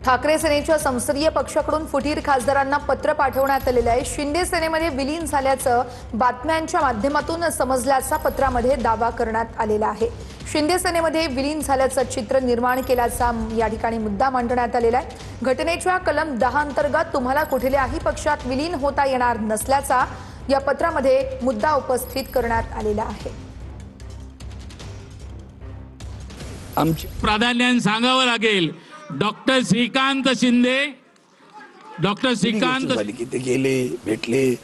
ठाकरे सेनेच्या संसदीय पक्षाकडून फुटीर खासदारांना पत्र पाठवण्यात आलेले आहे। शिंदे सेनेमध्ये विलीन झाल्याचं बातम्यांच्या माध्यमातून समजल्याचा पत्रामध्ये दावा करण्यात आलेला आहे। शिंदे सेनेमध्ये विलीन झाल्याचं चित्र निर्माण केल्याचा या ठिकाणी मुद्दा मांडण्यात आलेला आहे। घटनेच्या कलम 10 अंतर्गत तुम्हाला कुठल्याही पक्षात विलीन होता येणार नसल्याचा या पत्रामध्ये मुद्दा उपस्थित करण्यात आलेला आहे। आमची प्राधान्याने सांगावं लागेल डॉक्टर श्रीकांत शिंदे, डॉक्टर श्रीकांत की ते गेले भेटले।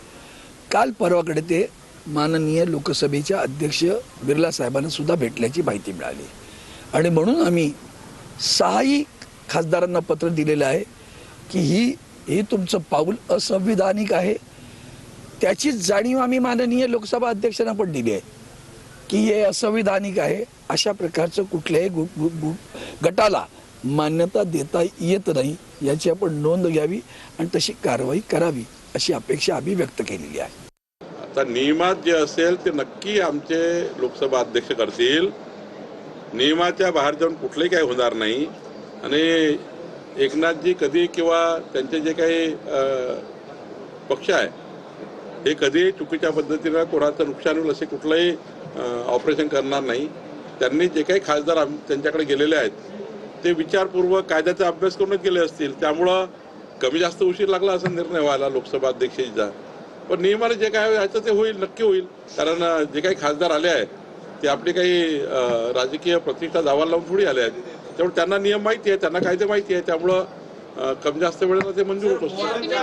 काल परवाकडे ते माननीय लोकसभेचे अध्यक्ष बिर्ला साहेबांना सुद्धा भेटल्याची माहिती मिळाली आणि म्हणून आम्ही 6 खासदारांना पत्र दिलेलं आहे की हे तुमचं पाऊल असंविधानिक आहे। त्याची जाणीव आम्ही माननीय लोकसभा अध्यक्षांना पण दिली आहे की हे असंविधानिक आहे। अशा प्रकारचं कुठल्याही गटाला मान्यता देता येत नाही याची आपण नोंद घ्यावी आणि तशी कारवाई करावी अशी अपेक्षा आम्ही व्यक्त केलेली आहे। आता नियमात जे असेल ते नक्की आमचे लोकसभा अध्यक्ष करतील। नियमाच्या बाहेर जाऊन कुठलंही काही होणार नाही आणि एकनाथजी कधी किंवा त्यांचे जे काही पक्ष आहे हे कधी चुकीच्या पद्धतीने कोणाचं नुकसान होईल असे कुठलंही ऑपरेशन करणार नाही। त्यांनी जे काही खासदार त्यांच्याकडे गेलेले आहेत ते विचारपूर्वक कायद्याचा अभ्यास करूनच गेले असतील। त्यामुळं कमी जास्त उशीर लागला असा निर्णय व्हायला लोकसभा अध्यक्षांचा, पण नियमाने जे काय व्हायचं ते होईल, नक्की होईल। कारण जे काही खासदार आले आहेत ते आपली काही राजकीय प्रतिष्ठा दावाला लावून थोडी आले आहेत, त्यामुळे त्यांना नियम माहिती आहे, त्यांना कायदे माहिती आहे, त्यामुळं कमी जास्त वेळेला ते मंजूर होत असतं।